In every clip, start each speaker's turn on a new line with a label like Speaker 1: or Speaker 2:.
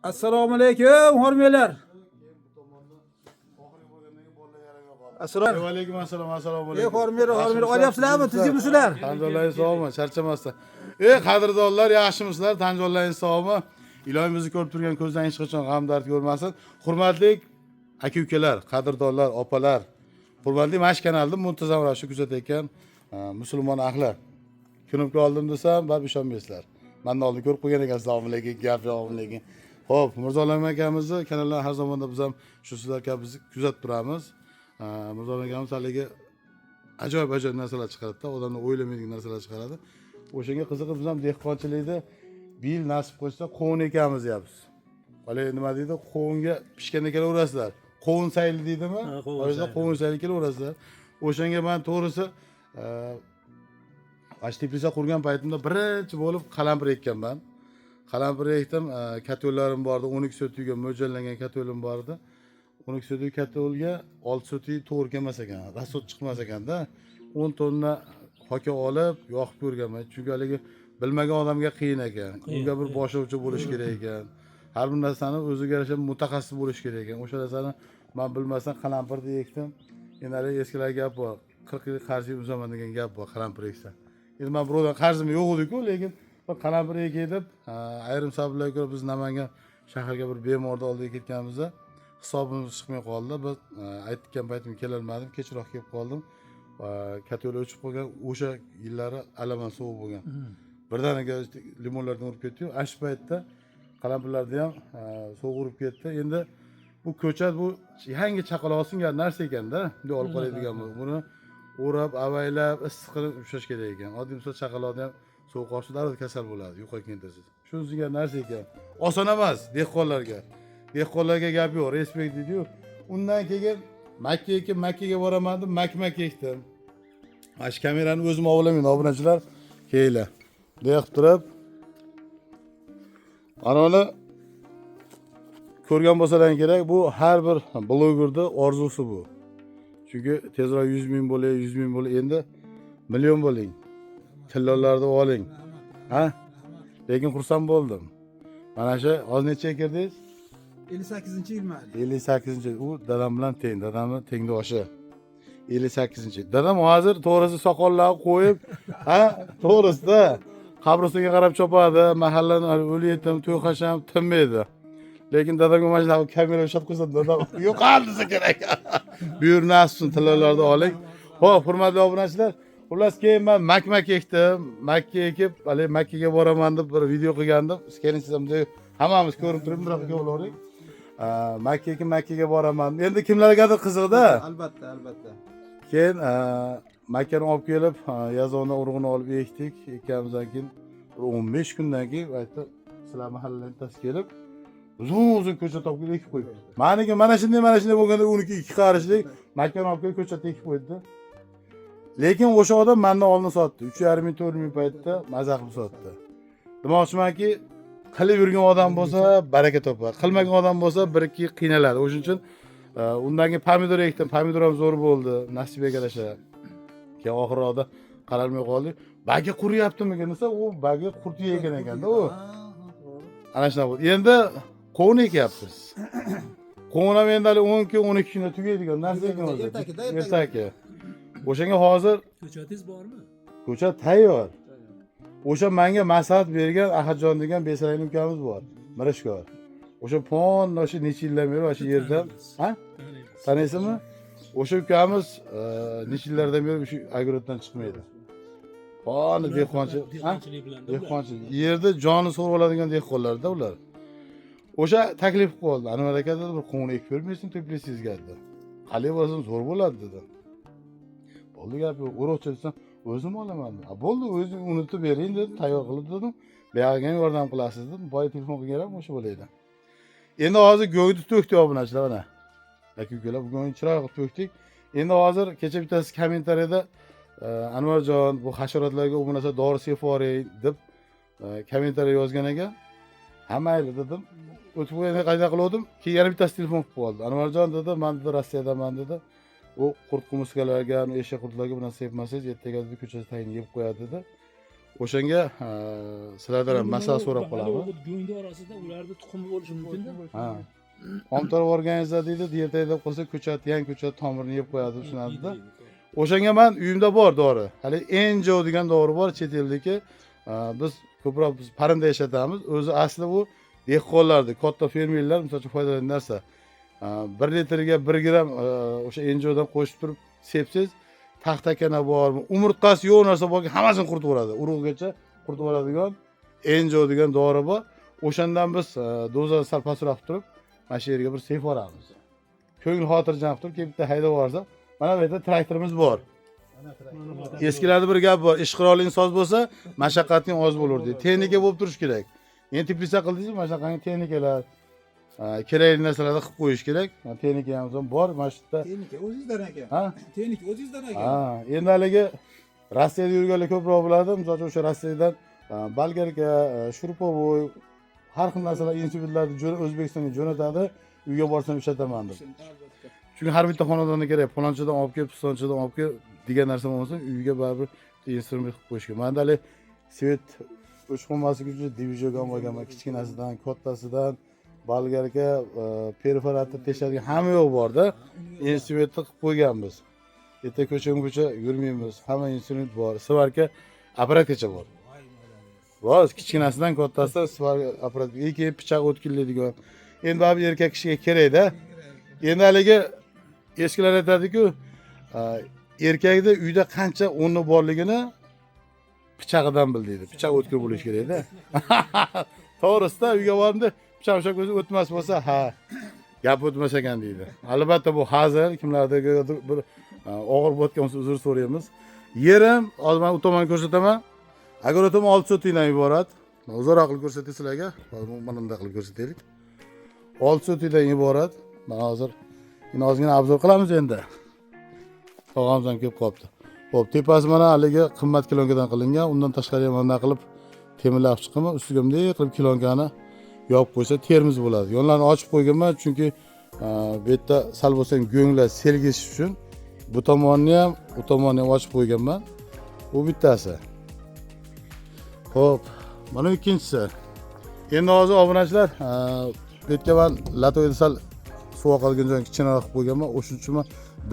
Speaker 1: Assalomu alaykum, hurmatlar. Assalomu
Speaker 2: Alaykum assalom, assalomu
Speaker 1: alaykum.
Speaker 2: alaykum.
Speaker 1: Hurmatlar, olyapsizlarmi? Tizimsizlar?
Speaker 2: Tanjollaying sog'mi? Charchamasdan. Qadrdonlar, yaxshimisizlar? Tanjollaying sog'mi? Iloyim bizni ko'rib turgan ko'zdan hech qachon g'am dard ko'rmasin. Hurmatli aka-ukalar, qadrdonlar, opalar, hurmatli Mash kanalni muntazam ravishda kuzatayotgan musulmon ahli. Kunimga oldim desam, bab ishonmaysizlar. Menni oldin ko'rib qo'ygan ekan, assalomu alaykum, gap yo'qmi lekin. Xo'p, Mirzolam akamizni kanaldan har zamonda biz ham shu sizlar kabi kuzatib turamiz. Mirzolam akamiz haligi ajoyib narsalar chiqaradi-da, odamlar o'ylamaydigan narsalar chiqaradi. O'shanga qiziqib biz ham dehqonchilikda bir yil nasib qilsa qovun ekamiz deyapmiz. Hali nima deydi? Qovunga pishganda kelaverasizlar. Qovun sayli deydimi? O'sha qovun sayli kelaverasizlar. O'shanga men to'g'risi Teplisa qurgan paytimda birinchi bo'lib qalampir ekkanman. Qalampir ekdim, katollarim bor edi, 12 sotiga mo'ljallangan katolim bor edi. 12 sotiga katolga 6 sotiga to'g'ri kelmas ekan, rasot chiqmas ekanda. 10 tonna hoka olib, yoqib ko'rganman. Chunki haligi bilmagan odamga qiyin ekan. Unga bir boshlovchi bo'lish kerak ekan. Har bir narsani o'ziga yarasha mutaxassis bo'lish kerak ekan. O'sha narsani men bilmasdan qalampirni ekdim. Endi eskilar gap bor. 40 yil qarz uzaman degan gap bor, qalampir eksa. Endi men birovdan qarzim yo'q edi-ku, lekin bir qalampir ekay deb, ayrim sabablarga ko'ra biz Namangan shaharga bir bemorni oldiga ketganimizda hisobimiz chiqmay qoldi. Biz aytgan paytim kelolmadim, kechroq kelib qoldim. Kato'la o'chib qolgan, o'sha yillari alaman sovuq bo'lgan. Birdaniga limonlardan urib ketdi. Ash paytda qalampirlarni ham sovuq urib ketdi. Endi bu ko'chat bu yangi chaqaloq singan narsa ekanda, bunday olib qoladigan bu. Buni o'rab, avaylab, issiq qilib ushlash kerak ekan. Oddiy misol chaqaloqni ham sovuq ostida kasal bo'ladi, yuqa keltirsiz. Shunisiga narsa ekan. Oson emas dehqonlarga. Dehqonlarga gap yo'q, respekt deydi-yu. Undan keyin Makkaga boraman deb, Makka ekdim. Mana shu kamerani o'zim ovlamayman, obunachilar. Keylar. Bunday qilib turib, anoni ko'rgan bo'lsalaring kerak, bu har bir blogerda orzusi bu. Chunki tezroq 100 ming bo'lay, 100 ming bo'lay, endi million bo'ling. Tillonlarni oling. Ha? Lekin xursand bo'ldim. Mana shu hozir necha kirdingiz?
Speaker 1: 58-yil ma'li.
Speaker 2: 58-yil. U dadam bilan teng, dadamning tengdoshi. 58-yil. Dadam hozir to'g'risi soqollarni qo'yib, ha, to'g'risida qabristonga qarab chopadi, mahallani o'layotdim, to'y qasham tinmaydi. Lekin dadamga mana shu kamera ushlab qo'ysa, dadam yo'qolsa kerak. Buyur nasibsin, tillonlarni oling. Xo'p, hurmatli obunachilar, xullas keyin men Makka ekdim. Makka ekib, hali Makkaga boraman deb bir video qilgandim. Keyin siz ham hammamiz ko'rib turib, bir yoqqa bo'laverik. Makkaga boraman. Endi kimlargadir qiziqda?
Speaker 1: Albatta.
Speaker 2: Keyin Makkani olib kelib, yazovni urug'ini olib ekdik. Ekkamizdan keyin 15 kundan keyin aytdi, sizlar mahalladan tasib kelib, uzun ko'chat olib kelib ekib qo'yibdi. Meniki mana shunday bo'lganda uniki 2 qarishlik Makkani olib kelib ko'chatda ekib qo'ydi. Lekin o'sha odam mendan oldin sotdi. 3,5 ming 4 ming paytda maza qilib sotdi. Demoqchimanki, qilib yurgan odam bo'lsa baraka topadi. Qilmagan odam bo'lsa bir-ikki qiynaladi. O'shuning uchun undan keyin pomidor ekdim. Pomidor ham zo'r bo'ldi. Nasibaga yarasha. Keyin oxirroqda qaralmay qoldi. Bagi quriyaptimi desa, u bagi qurt yegan ekanda u. Ana shunday bo'ldi. Endi qovun ekyapmiz. Qovun ham endi 10 kun, 12 kunda tugaydigan narsa ekan o'zi. Ertaki. O'shanga hozir
Speaker 3: ko'chatingiz bormi?
Speaker 2: Ko'chat tayyor. O'sha menga maslahat bergan Ahadjon degan Besalayli ukamiz bor, Mirishkor. O'sha pon, o'sha necha yildan beri o'sha yerda, ha? Taniysizmi? O'sha ukamiz necha yillardan beri shu agroddan chiqmaydi. Pon dehqonchi, ha? Dehqonchi. Yerda joni so'rib oladigan dehqonlarda ular. O'sha taklif qildi. Anvar aka dedi, bir qovun ekib bermaysin, Teplisingizga dedi. Qalay bo'lsin, zo'r bo'ladi dedi. Bo'ldi gap yo'q. O'roqchi desam, o'zim olaman. Bo'ldi, o'zing unutib bering dedi, tayyor qilib dedim. Buyog'iga yordam qilasiz dedim. Boy telefon qilganlar o'sha bo'laydi. Endi hozir go'yni to'kdik obunachilar mana. Aka-ukalar bugun chiroyli to'kdik. Endi hozir kecha bittasi kommentariyada Anvarjon bu hasharotlarga u narsa dori sepib yuboring deb kommentariy yozgan ekan. Ha mayli dedim. O'tib qo'yganday qayda qildim? Keyin yana bittasi telefon qilib qoldi. Anvarjon dedi, men dedi Rossiyadaman dedi. U qurt qumuskalarga, eshak qurtlarga bu narsa sepmasangiz, ertaga dedi ko'chada tayin yeb qo'yadi dedi. O'shanga sizlardan ham masala so'rab qolaman.
Speaker 3: Go'ngda orasida ularda tuxumi bo'lishi mumkin-da.
Speaker 2: Ha. Omtorib organizda deydi, diyeta deb qo'ysa ko'chat, yan ko'chat tomirini yeb qo'yadi, tushunadida. O'shanga men uyimda bor dori. Hali Enjo degan dori bor chet eldagi. Biz ko'proq biz parranda ishlatamiz. O'zi asli bu dehqonlarning, katta fermerlar misol uchun foydalangan narsa. 1 litrga 1 gram o'sha Enjodan qo'shib turib sepsiz, taxtakana bormi, umurtqasi yo'q narsa borki hammasini quritib yuboradi. Urug'gacha quritib yuboradigan Enjo degan dori bor. O'shandan biz dozani sal pastroq turib, mana shu yerga bir seyf olamiz. Ko'ngil xotirjam turib, kelib bitta haydab yuborsa, mana bu yerda traktorimiz bor. Eskilarda bir gap bor, ish qiroli insoz bo'lsa, mashaqqating oz bo'lar deydi. Texnika bo'lib turish kerak. Endi teplisa qildingiz, mashaqangi texnikalar, kerakli narsalarni qilib qo'yish kerak. Texnika ham bor, mana shu yerda.
Speaker 1: Texnika o'zingizdan ekan.
Speaker 2: Ha?
Speaker 1: Texnika o'zingizdan ekan.
Speaker 2: Ha, endi haligi Rossiyada yurganlar ko'proq biladi. Misol uchun o'sha Rossiyadan bolgarka, shurpovoy, har xil narsalar institutlarni O'zbekistonga jo'natadi. Uyga borsam ishlataman deb. Chunki har bitta xonadonda kerak, falonchadan olib kelib, pistonchadan olib kelib degan narsa bo'lmasa, uyga baribir instrument qilib qo'yish kerak. Menda hali svet o'chqunmasligi uchun divizion olganman, kichkinasidan, kattasidan, bolgarka, perforator teshadigan hamma yo'q bor-da. Instrumentni qilib qo'yganmiz. Erta ko'cha yurmaymiz, hamma instrument bor. Svarka apparatgacha bor. Bor, kichkinasidan kattasi svarka apparat, keyin pichoq o'tkirlaydigan. Endi baribir erkak kishiga kerak-da. Endi haligi eskilar aytadi-ku, erkakda uyda qancha o'rni borligini pichog'idan bil deydi. Pichoq o'tkir bo'lish kerak-da. To'g'risida uyga borganda pichoq o'zi o'tmas bo'lsa, ha, gap o'tmas ekan deydi. Albatta bu hazil, kimlardir bir og'ir bo'tgan bo'lsa uzr so'raymiz. Yerim, hozir men u tomonni ko'rsataman. Agar o'tim 6 sotikdan iborat, uzoqroq qilib ko'rsatay sizlarga. Mana bunday qilib ko'rsataylik. 6 sotikdan iborat. Mana hozir ozgina obzor qilamiz endi. Tog'amiz ham kelib qolibdi. Xo'p, tepasi mana haligi qimmat kilonkadan qilingan. Undan tashqari ham bunday qilib temirlab chiqaman. Ustiga bunday qilib kilonkani yopib qo'ysa termiz bo'ladi. Yonlarni ochib qo'yganman chunki bu yerda sal bo'lsa ham go'nglar selgish uchun bu tomonni ham, u tomonni ham ochib qo'yganman. Bu bittasi. Xo'p, mana ikkinchisi. Endi hozir obunachilar, bu yerga men latoyda sal suv oqadigan joyni kichkinaroq qilib qo'yganman. O'shuning uchun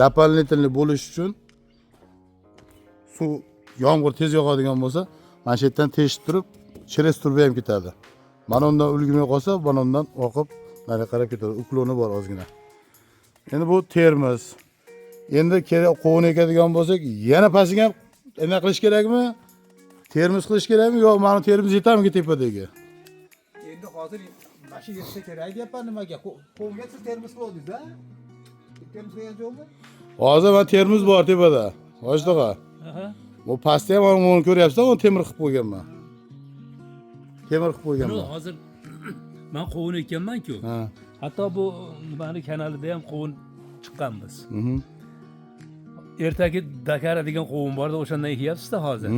Speaker 2: doполнительный bo'lish uchun suv yomg'ir tez yog'adigan bo'lsa, mana shu yerdan teshib turib, через turba ham ketadi. Mana undan ulgurmay qolsa, mana undan oqib nariga qarab ketadi. Ukloni bor ozgina. Endi bu termiz. Endi kerak qovun ekadigan bo'lsak, yana pastiga nima qilish kerakmi? Termiz qilish kerakmi yo mana termiz yetamiki tepadagi?
Speaker 1: Endi hozir mana shu yerda kerak deyapman nimaga? Qovunga siz termiz qildingiz-a? Termiz qilgan jo'mi?
Speaker 2: Hozir mana termiz bor tepada. Hoshtaqa. Bu pastda ham uni ko'ryapsiz, uni temir qilib qo'yganman. Temir qilib qo'yganman.
Speaker 3: Hozir men qovun ekanman-ku.
Speaker 2: Ha.
Speaker 3: Hatto bu nimani kanalida ham qovun chiqqanmiz. Ertagi Dakar degan qovun borda o'shandan ekyapsiz-da hozir.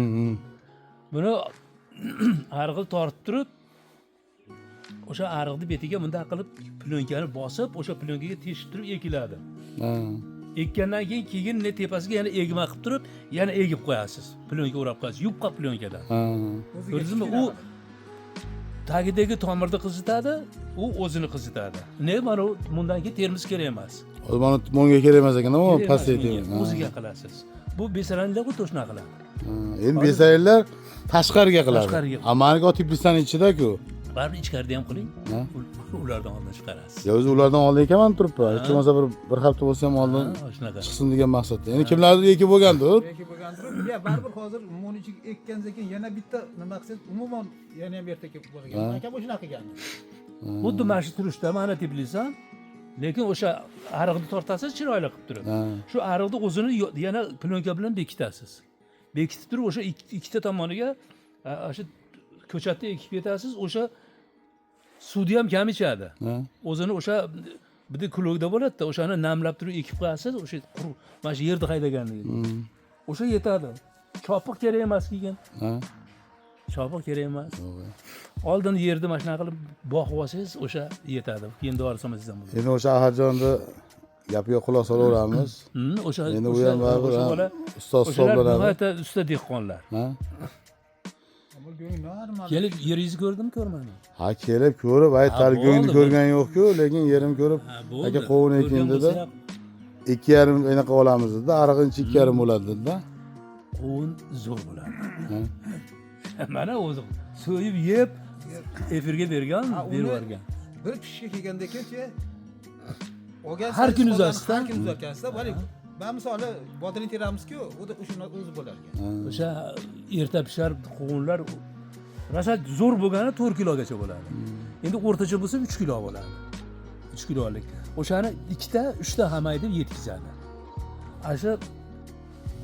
Speaker 3: Buni arg'il tortib turib, o'sha arg'ilni betiga bunday qilib plyonkani bosib, o'sha plyonkaga teshib turib ekiladi. Ekkandan keyin ne tepasiga yana egma qilib turib, yana egib qo'yasiz. Plyonka o'rab qo'yasiz, yupqa plyonkada. Ko'rdingizmi? U tagidagi tomirni qizitadi, u o'zini qizitadi. Ne, mana bundan keyin termiz kerak emas.
Speaker 2: Hozir mana monga kerak emas ekan, ama pastaydi.
Speaker 3: O'ziga qilasiz. Bu besaranlar ku to'shna qiladi.
Speaker 2: Endi besaranlar tashqariga qiladi. Amaliga teplitsaning ichida-ku.
Speaker 3: Baribir ichkarida ham qiling. Ulardan oldin chiqarasiz.
Speaker 2: Ya o'zi ulardan oldin ekanman turibman. Hech bo'lmasa bir hafta bo'lsa ham oldin
Speaker 3: shunaqa
Speaker 2: chiqsin degan maqsadda. Endi kimlardir ekib bo'lgandir.
Speaker 1: Ekib bo'lgandir. Ya baribir hozir moni ichiga ekkandan keyin yana bitta nima qilsangiz, umuman yana ham erta kelib bo'lgan. Aka bu shunaqa qilgan.
Speaker 3: Xuddi mana shu turishda mana teplitsam, lekin o'sha ariqni tortasiz chiroyli qilib turib. Shu ariqni o'zini yana plyonka bilan bekitasiz. Bekitib turib o'sha ikkita tomoniga o'sha ko'chatni ekib ketasiz, o'sha suvni ham kam ichadi. O'zini o'sha bitta kulogda bo'ladi-da, o'shani namlab turib ekib qo'yasiz, o'sha mana shu yerda haydaganligi. O'sha yetadi. Chopiq kerak emas keyin. Chopiq kerak emas. Oldin yerni mana shunaqa qilib boqib olsangiz, o'sha yetadi. Keyin dorisamiz ham bo'ladi.
Speaker 2: Endi o'sha Ahadjonni gapiga quloq solaveramiz.
Speaker 3: O'sha
Speaker 2: endi u ham baribir ustoz hisoblanadi.
Speaker 3: Nihoyatda usta dehqonlar.
Speaker 1: Turgun normal.
Speaker 3: Kelib yeringizni ko'rdimmi, ko'rmadim.
Speaker 2: Ha kelib ko'rib, ay
Speaker 3: Ha,
Speaker 2: targoni
Speaker 3: bo'ldi,
Speaker 2: ko'rgan yo'q-ku, lekin yerim ko'rib,
Speaker 3: Ha, bo'ldi.
Speaker 2: aka qovun ekin
Speaker 3: Ko'rgan
Speaker 2: dedi.
Speaker 3: bo'lsa ham
Speaker 2: 2,5 anaqa olamiz dedi. Arig'inchi 2,5 bo'ladi dedi.
Speaker 3: qovun zo'r bo'ladi. Mana o'zi so'yib yeb, efirga bergan,
Speaker 1: Ha, uni-
Speaker 3: berib yuborgan.
Speaker 1: Bir pishga kelganda kecha olgan
Speaker 3: Har kun
Speaker 1: qolgan
Speaker 3: uzasizda?
Speaker 1: Har kun uzatgansizda, mana ben misoli bodring teramizku, u da o'shuni o'zi bo'lar ekan.
Speaker 3: O'sha erta pishar qovunlar rosa zo'r bo'lgani 4 kilogacha bo'ladi. Endi o'rtacha bo'lsa 3 kilo bo'ladi. 3 kilolik. O'shani 2 ta, 3 ta hamaydi yetkazadi. Asha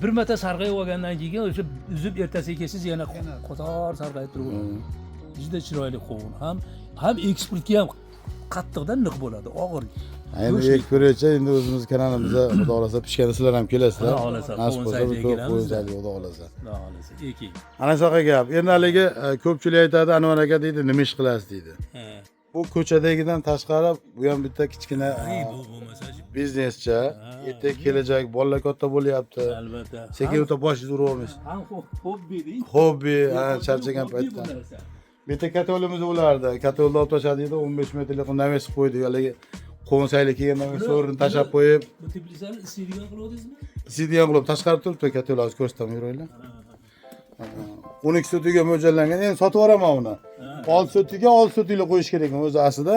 Speaker 3: bir marta sarg'ayib olgandan keyin o'sha uzib ertasiga kelsangiz yana qotor sarg'ayib turadi. Juda chiroyli qovun ham eksportga ham qattiqdan niq bo'ladi, og'ir.
Speaker 2: Endi ek ko'raycha, endi o'zimiz kanalimizda xudo xolasa pishganda sizlar ham kelasizlar.
Speaker 3: Xudo xohlasa,
Speaker 2: Nasib
Speaker 3: qovun
Speaker 2: bo'lsa
Speaker 3: saytiga
Speaker 2: bir ko'p
Speaker 3: kelamiz-da.
Speaker 2: qo'yizali xudo xolasa.
Speaker 3: Xudo xohlasa, eking.
Speaker 2: Ana shunaqa gap. Endi haligi ko'pchilik aytadi, Anvar aka deydi, nima ish qilasiz deydi. Bu ko'chadagidan tashqari bu ham bitta kichkina
Speaker 3: Bu bo'lmasa
Speaker 2: biznescha, ertaga kelajak, bolalar katta bo'lyapti.
Speaker 3: albatta.
Speaker 2: Sekin o'ta boshingizni urib olmaysiz.
Speaker 3: Ham hobbi.
Speaker 2: Hobbi, charchagan paytda. Bitta katolimiz bo'lardi. Katolda olib tashladi edi, 15 metrlik naves qo'ydik. Haligi qo'nsaylik kelgandan keyin so'rini tashlab qo'yib,
Speaker 3: Bu teplisani isirigan qilyapsizmi?
Speaker 2: sidiyan qilib tashqarib turibdi katolamiz ko'rsataman yuraylar. 12 sotiga mo'ljallangan. Endi sotib yuboraman uni. 6 sotiga 6 sotiga qo'yish kerak o'zi aslida.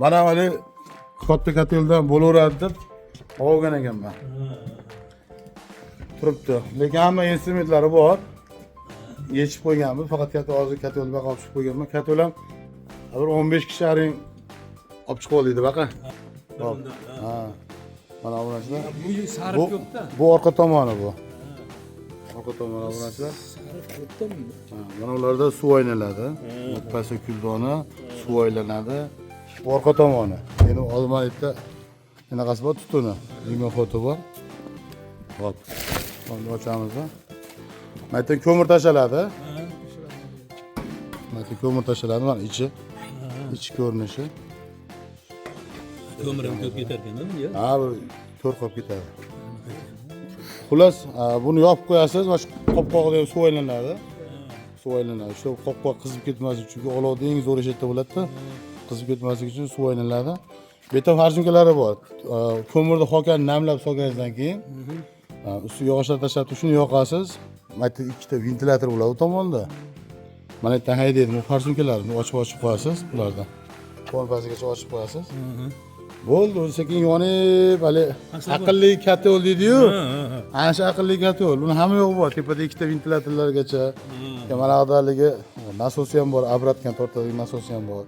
Speaker 2: Mana hali katta katoldan bo'laveradi deb olgan ekanman. Turibdi. Lekin hamma instrumentlari bor. Yechib qo'yganmiz. Faqat hozir katolni baqa olib chiqib qo'yganman. Katol ham bir 15 kishilaring olib chiqib oldi baqa. Hop. Ha. Mana bu narsalar.
Speaker 3: Bu sarif ko'pda.
Speaker 2: Bu orqa tomoni bu. Orqa tomoni bu narsalar.
Speaker 3: Sarif ko'pdami?
Speaker 2: Mana ularda suv aylanadi. Pastda kuldoni, suv aylanadi. Bu orqa tomoni. Endi olmalikda bunaqasi bor tutuni. Limon xoti bor. Hop. Endi ochamiz. Mayta ko'mir tashaladi. Mayta ko'mir tashaladi, mana ichi ko'rinishi.
Speaker 3: Ko'mir ham ko'p ketar ekan-da bunga.
Speaker 2: Ha, bir to'rt qolib ketadi. Xullas, buni yopib qo'yasiz, mana shu qopqog'ida ham suv aylanadi. Suv aylanadi. Shu qopqoq qizib ketmasligi uchun, chunki olovda eng zo'r ish bo'ladi-da. Qizib ketmasligi uchun suv aylanadi. Bu yerda farshinkalari bor. Ko'mirni hokani namlab solganingizdan keyin, ustiga yog'ochlar tashlab shuni yoqasiz. Mayta ikkita ventilyator bo'ladi u tomonda. Mana bu yerdan haydaydi, bu farshinkalarni ochib qo'yasiz bulardan. Qo'l pastigacha ochib qo'yasiz. Bo'ldi, o'zi sekin yonib, hali aqlli katol deydi-yu. Ana shu aqlli katol. Buni hamma yo'q bor. Tepada ikkita ventilyatorlargacha. Mana ag'darligi nasosi ham bor, obratgan tortadigan nasosi ham bor.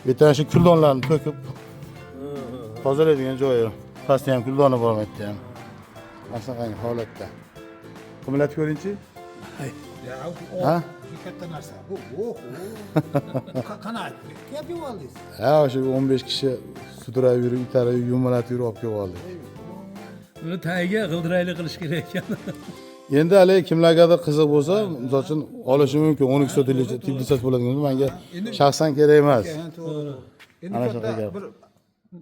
Speaker 2: Bu yerda shu kuldonlarni to'kib tozalaydigan joyi. Pastda ham kuldoni bor bu yerda ham. Mana shunaqangi holatda. Qimmatli ko'ringchi.
Speaker 1: Ya,
Speaker 2: Ha?
Speaker 1: bu katta narsa. Bu qanaqa gap yo'qoldi.
Speaker 2: Ha, o'sha 15 kishi sudrab yurib, itarib, yumalatib yurib olib kelib oldik.
Speaker 3: Buni tagiga g'ildirayli qilish kerak ekan.
Speaker 2: Endi hali kimlargadir qiziq bo'lsa, misol uchun olishi mumkin. 12 so'tlik tiblisat bo'ladigan menga shaxsan kerak emas.
Speaker 1: Endi
Speaker 2: Ana
Speaker 1: katta
Speaker 2: shunaqa gap.
Speaker 1: bir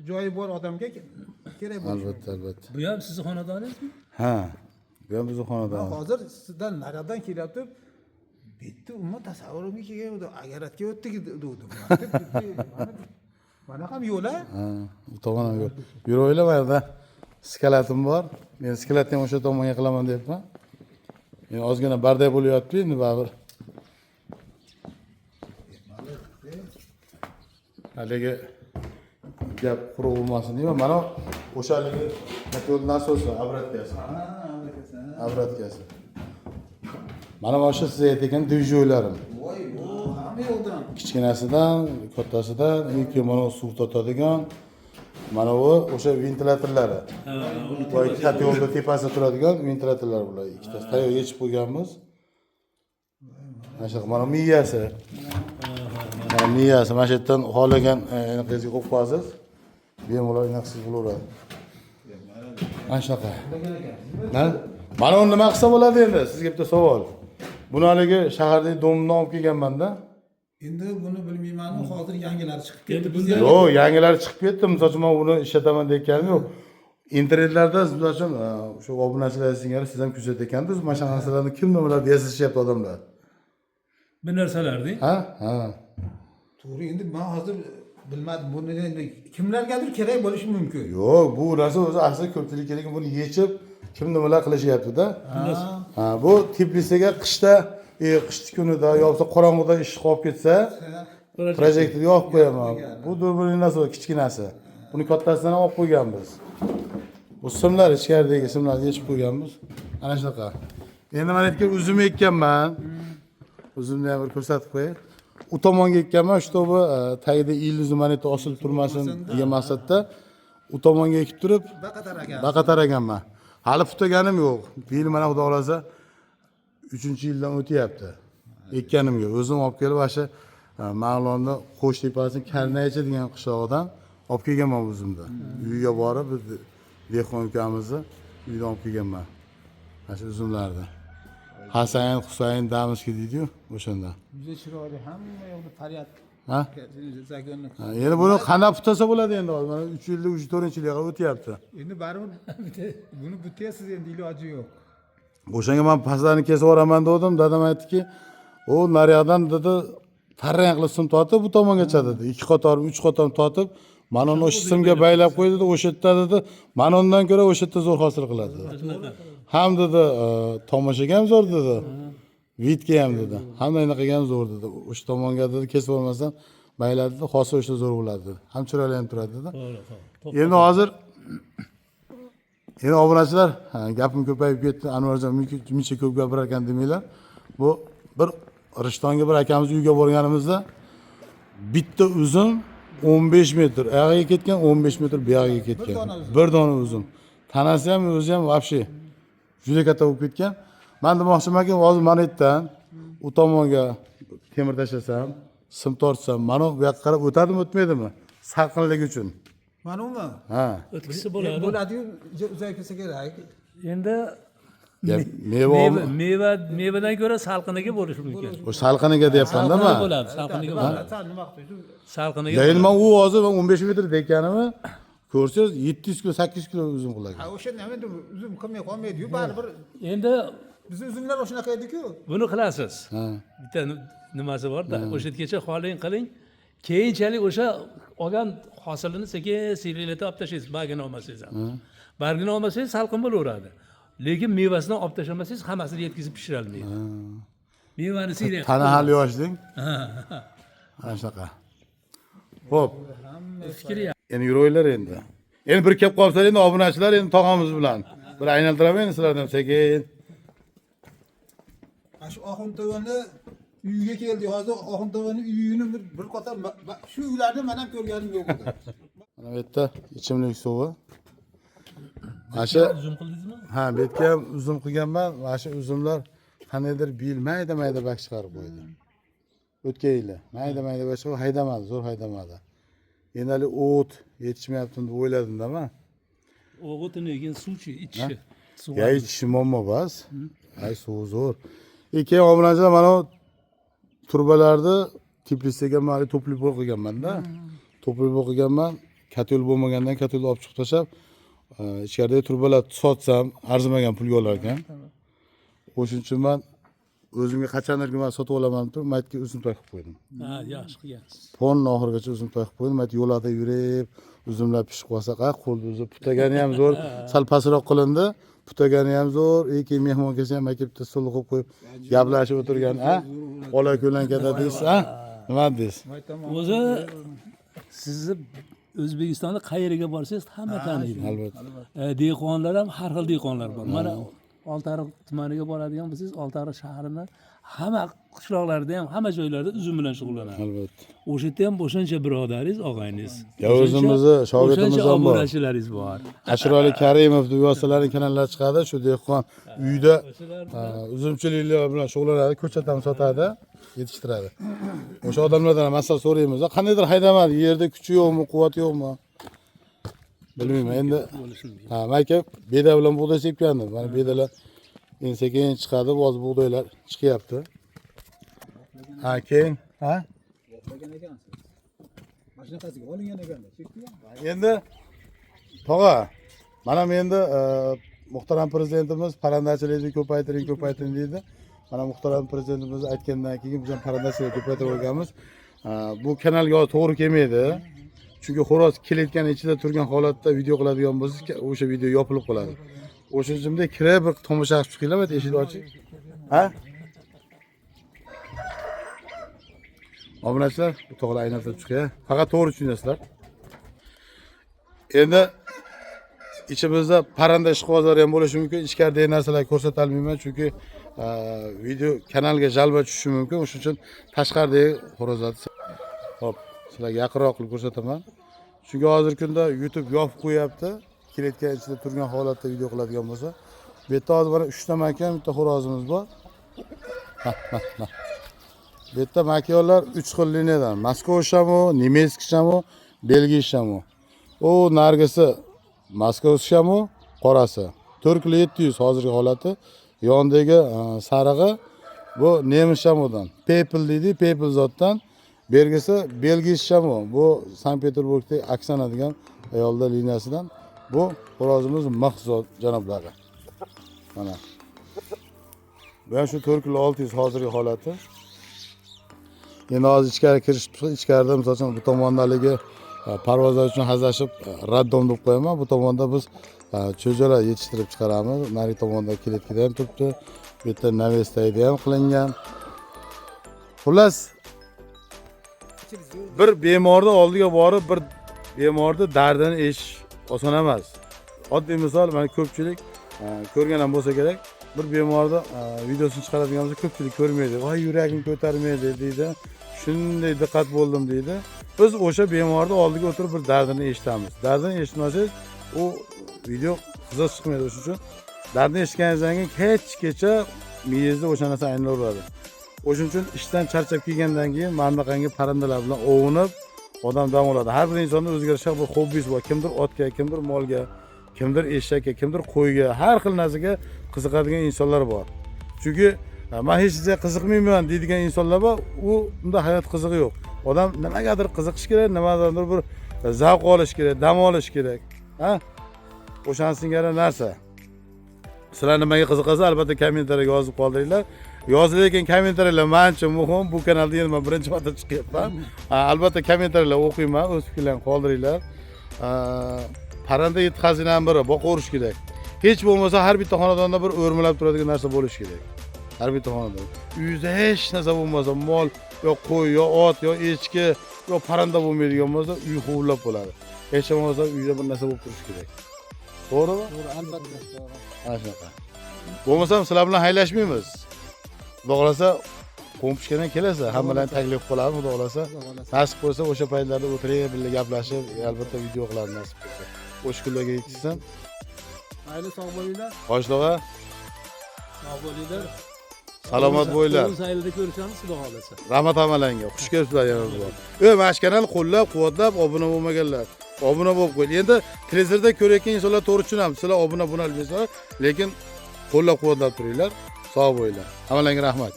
Speaker 1: joyi bor odamga kerak bo'ladi.
Speaker 2: Albatta, albatta.
Speaker 3: Bu ham sizning xonadoningizmi?
Speaker 2: Ha. Bu ham bizning xonadon.
Speaker 1: Hozir sizdan naridan kelyapti. Bitta umma tasavvurimga kelgan agaratga o'tdik dedim. Mana ham yo'la.
Speaker 2: Ha, bu tomon ham yo'q. Yuraveringlar mana skalatim bor. Men skalatni ham o'sha tomonga qilaman deyapman. Endi ozgina bardak bo'lyapti, endi baribir. Haligi gap quruq bo'lmasin deyman. Mana o'sha haligi katol nasosi, obratkasi. Obratkasi. Mana shu siz aytgan dvijyoylarim.
Speaker 1: Voy, bu hamma yo'ldan.
Speaker 2: Kichkinasidan, kattasidan, yoki mana suv totadigan, mana bu o'sha ventilyatorlari. Voy, katta yo'lda tepasida turadigan ventilyatorlar bular. Ikkitasi tayyor yechib qo'yganmiz. Mana shu mana miyasi. Mana miyasi, mana shu yerdan xohlagan qizga qo'yib qo'yasiz. Bemalol inaqsiz bo'laveradi. Mana shunaqa. Mana uni nima qilsa bo'ladi endi? Sizga bitta savol. Buni haligi shahardagi domdan olib kelganman-da.
Speaker 1: Endi buni bilmayman, hozir yangilari chiqib
Speaker 3: Endi
Speaker 1: ketdi.
Speaker 3: bunday-
Speaker 2: Yo'q, yangilari chiqib ketdi. Misol uchun men uni ishlataman deyotganim yo'q. Internetlarda misol uchun shu obunachilar singari siz ham kuzatayotgandingiz. Mana shu narsalarni kim nimalar yasashyapti odamlar.
Speaker 3: bir narsalarni.
Speaker 2: Ha, ha.
Speaker 1: To'g'ri, endi men hozir bilmadim buni endi kimlargadir kerak bo'lishi mumkin.
Speaker 2: Yo'q, bu narsa o'zi aslida ko'pchilik kerak buni yechib kim nimalar qilishyapti-da. Ha, bu Tbilisiga qishda, qishki kunida yo'qsa qorong'uda ish qolib ketsa, projektorni yoqib qo'yaman. Bu durbuning narsa kichkinasi. Buni kattasidan olib qo'yganmiz. Bu simlar ichkaridagi simlarni yechib qo'yganmiz. Ana shunaqa. Endi men aytgan uzum ekkanman. Uzumni ham bir ko'rsatib qo'yay. U tomonga ekkanman, shtobi tagida ildizi mana yerda osilib turmasin degan maqsadda u tomonga ekib turib baqatar ekanman. Hali putaganim yo'q. Bu yil mana xudo xolasa 3-yildan o'tyapti. Ekkanim yo'q. O'zim olib kelib o'sha Ma'lonni Qo'shtepasining Karnaycha degan qishlog'idan olib kelganman o'zimda. Uyga borib Dehqon ukamizni uydan olib kelganman. Mana shu uzumlarni. Hasan, Husayn, Damishki deydi-yu, o'shanda.
Speaker 1: Juda chiroyli, hamma yoqda faryod.
Speaker 2: Ha?
Speaker 1: Zagonni.
Speaker 2: Endi buni qanday putasa bo'ladi endi hozir? Mana 3 yilda 4-yilga o'tyapti.
Speaker 1: Endi baribir buni butasiz endi iloji yo'q.
Speaker 2: O'shanga men pastlarini kesib yuboraman dedim, dadam aytdiki, "O naryoqdan dedi, tarang qilib sim tortib bu tomongacha dedi. 2 qator, 3 qator tortib, mana uni o'sha simga baylab qo'ydi dedi, o'sha yerda dedi, mana undan ko'ra o'sha yerda zo'r hosil qiladi." Ham dedi, tomoshaga ham zo'r dedi. Vidga ham dedi. Hamma anaqaga ham zo'r dedi. O'sha tomonga dedi, kesib olmasam bayladi, hosil o'sha zo'r bo'ladi dedi. Ham chiroyli ham turadi dedi. Endi hozir endi obunachilar, gapim ko'payib ketdi. Anvarjon muncha ko'p gapirar ekan demanglar. Bu bir Rishtonga bir akamiz uyga borganimizda bitta uzum 15 metr, oyog'iga ketgan, 15 metr buyog'iga ketgan. Bir dona uzum. Tanasi ham o'zi ham vobshe juda katta bo'lib ketgan. Men demoqchimanki, hozir mana yerdan u tomonga temir tashlasam, sim tortsam, mana bu yoqqa qarab o'tadimi, o'tmaydimi? Salqinligi uchun.
Speaker 1: Mana umi?
Speaker 2: Ha.
Speaker 3: O'tkisi bo'ladi.
Speaker 1: Bo'ladi-yu, uzay kelsa kerak.
Speaker 3: Endi mevadan ko'ra salqiniga bo'lishi mumkin.
Speaker 2: O salqiniga deyapman-da men.
Speaker 3: Bo'ladi, salqiniga bo'ladi.
Speaker 1: Nima qildi?
Speaker 3: Salqiniga.
Speaker 2: Lekin men u hozir 15 metr deganimni ko'rsangiz 700 kilo, 800 kilo uzum qilagan.
Speaker 1: Ha, o'shanda endi uzum qilmay qolmaydi-yu, baribir
Speaker 3: Endi
Speaker 1: bizning uzumlar o'shanaqa edi-ku.
Speaker 3: buni qilasiz.
Speaker 2: Ha.
Speaker 3: Bitta nimasi bor-da, o'sha yergacha xoling qiling. Keyinchalik o'sha olgan hosilini sekin-sekinlatib olib tashlaysiz, bargini olmasangiz ham. Bargini olmasangiz salqin bo'laveradi. Lekin mevasidan olib tashlamasangiz hammasini yetkazib pishira olmaydi. Mevani siyrak.
Speaker 2: Tana hali yoshding. Ana shunaqa. Xo'p,
Speaker 3: Fikri
Speaker 2: endi yuraylar endi. Endi bir kelib qolsalar endi obunachilar endi tog'amiz bilan bir aylantiramiz endi sizlardan sekin.
Speaker 1: Shu Oxuntovani uyiga keldik. Hozir Oxuntovani uyini bir qator shu uylarni men ham ko'rganim yo'q edi.
Speaker 2: Mana bu yerda ichimlik suvi. Mana shu
Speaker 3: uzum qildingizmi?
Speaker 2: ha, bu yerga ham uzum qilganman. Mana shu uzumlar qandaydir mayda bak chiqarib qo'ydi. O'tgan yili mayda bak chiqarib haydamadi, zo'r haydamadi. Endi hali o't yetishmayapti deb o'yladim-da men.
Speaker 3: O'g'itini keyin suvchi ichishi.
Speaker 2: Ya ichishi muammo bas. Ay suvi zo'r. Keyin obunachilar mana bu turbalarni Tbilisiga mali to'plib qo'yganman-da. To'plib qo'yganman. Katel bo'lmagandan katelni olib chiqib tashlab, ichkaridagi turbalar sotsam arzimagan pulga olar ekan. O'shuning uchun men o'zimga qachondir men sotib olaman deb maytga uzumtoy qilib qo'ydim.
Speaker 3: Ha, yaxshi qilgansiz.
Speaker 2: Fon oxirigacha uzumtoy qilib qo'ydim. Mayt yo'lda yurib, uzumlar pishib qolsa, qo'lni o'zi putagani ham zo'r, sal pastroq qilindi. Putagani ham zo'r, keyin mehmon kelsa ham maktabda stol qo'yib qo'yib, gaplashib o'tirgan, ola ko'lankada deysiz, nima deysiz?
Speaker 3: O'zi sizni O'zbekistonda qayerga borsangiz hamma taniydi.
Speaker 2: Albatta.
Speaker 3: Dehqonlar ham har xil dehqonlar bor. Mana Oltiariq tumaniga boradigan bo'lsangiz, Oltiariq shahrini hamma qishloqlarda ham, hamma joylarda uzum bilan shug'ullanadi.
Speaker 2: Albatta.
Speaker 3: O'sha yerda ham o'shancha birodaringiz, og'ayingiz.
Speaker 2: Ya o'zimizni shogirdimiz ham bor.
Speaker 3: Obunachilaringiz bor.
Speaker 2: Ashroli Karimov deb yosalarning kanallari chiqadi. Shu dehqon uyda uzumchiliklar bilan shug'ullanadi, ko'chat ham sotadi, yetishtiradi. O'sha odamlardan masal so'raymiz. Qandaydir haydamadi, yerda kuchi yo'qmi, quvvati yo'qmi? Bilmayman. Endi mayka beda bilan bug'doy sepgandim. Mana bedalar endi sekin chiqadi, hozir bug'doylar chiqyapti. Keyin,
Speaker 1: Yo'qlagan ekansiz. Mashinasiga olingan ekanda, chekdi.
Speaker 2: Endi tog'a, mana endi muhtaram prezidentimiz parandachilikni ko'paytiring deydi. Mana muhtaram prezidentimiz aytgandan keyin biz ham parandachilik ko'paytirib olganmiz. Bu kanalga to'g'ri kelmaydi. Chunki xo'roz kelayotgan ichida turgan holatda video qiladigan bo'lsak, o'sha video yopilib qoladi. O'sha uchun kirib bir tomosha qilib chiqinglar, mana eshik oching. Ha? Obunachilar, bu to'g'ri aynatib chiqing. Faqat to'g'ri tushunasizlar. Endi ichimizda parranda ishqibozlari ham bo'lishi mumkin. Ichkaridagi narsalarni ko'rsata olmayman, chunki video kanalga jalba tushishi mumkin. O'shuning uchun tashqaridagi xo'rozlarni hop, sizlarga yaqinroq qilib ko'rsataman. Chunki hozirgi kunda YouTube yopib qo'yapti. Kelayotgan ichida turgan holatda video qiladigan bo'lsa, bu yerda hozir mana 3 ta maka, bitta xo'rozimiz bor. Bu yerda makalar 3 xil liniyadan. Moskva shamo, Nemetskiy shamo, Belgiya shamo. O nargisi Moskva shamo, qorasi. 4700 hozirgi holati. Yondagi sarig'i bu nemis shamodan. People deydi, People zotdan. Bergisi Belgiya shamo. Bu Sankt-Peterburgda Oksana degan ayollar liniyasidan. Bu xo'rozimiz mahzot janoblari. Mana. Bu ham shu 4600 hozirgi holati. Endi hozir ichkari kirish, ichkarida masalan bu tomondaligi parvozlar uchun hazillashib raddom deb qo'yaman. Bu tomonda biz cho'jalar yetishtirib chiqaramiz. Nari tomonda keletkida ham turibdi. Bu yerda navestayda ham qilingan. Xullas bir bemorni oldiga borib, bir bemorni dardini eshish oson emas. Oddiy misol, mana ko'pchilik ko'rgan ham bo'lsa kerak, bir bemorni videosini chiqaradigan bo'lsa ko'pchilik ko'rmaydi. Voy, yuragim ko'tarmaydi deydi. Shunday diqqat bo'ldim deydi. Biz o'sha bemorni oldiga o'tirib bir dardini eshitamiz. Dardini eshitmasak, u video qiziq chiqmaydi. O'shuning uchun dardini eshitganingizdan keyin hechgacha miyangizda o'sha narsa aylanadi. O'shuning uchun ishdan charchab kelgandan keyin mana bunaqangi parandalar bilan ovunib odam dam oladi. Har bir insonda o'zgarishga bir hobbisi bor. Kimdir otga, kimdir molga, kimdir eshakka, kimdir qo'yga, har xil narsaga qiziqadigan insonlar bor. Chunki men hech narsaga qiziqmayman deydigan insonlar bor, u unda hayot qizig'i yo'q. Odam nimagadir qiziqish kerak, nimadandir bir zavq olish kerak, dam olish kerak. Ha? O'shan singari narsa. Sizlar nimaga qiziqasiz, albatta kommentariyaga yozib qoldiringlar. Yozib lekin kommentariyalar mencha muhim. Bu kanalda endi men birinchi marta chiqyapman. Albatta kommentariyalar o'qiyman, o'z fikrlaringizni qoldiringlar. Parranda yetkazilgan biri boqorish kerak. Hech bo'lmasa har bitta xonadonda bir o'rmalab turadigan narsa bo'lishi kerak. Har bitta xonadonda. Uyingizda hech narsa bo'lmasa, mol yo qo'y, yo ot, yo echki, yo parranda bo'lmaydigan bo'lsa, uy huvillab bo'ladi. Hech bo'lmasa uyda bir narsa bo'lib turishi kerak. To'g'rimi?
Speaker 1: To'g'ri, albatta.
Speaker 2: Mana shunaqa. Bo'lmasam sizlar bilan haylashmaymiz. Xudo xolasa qo'mishgandan kelasiz, hammalarni taklif qilamiz, xudo xolasa. Nasib bo'lsa o'sha paytlarda o'tirib, birga gaplashib, albatta video qilamiz nasib bo'lsa. O'sha kunlarga yetishsin.
Speaker 1: Mayli, sog' bo'linglar.
Speaker 2: Qo'shloqa,
Speaker 3: Sog' bo'linglar.
Speaker 2: salomat bo'linglar.
Speaker 3: Saylda ko'rishamiz, xudo xolasa.
Speaker 2: Rahmat amalanga. Xush kelibsizlar yana bir bor. Mana shu kanalni qo'llab-quvvatlab, obuna bo'lmaganlar, obuna bo'lib qo'ying. Endi televizorda ko'rayotgan insonlar to'g'ri tushunamiz. Sizlar obuna bo'lmaysizlar, lekin qo'llab-quvvatlab turinglar. Sog' bo'linglar. Hammalarga rahmat.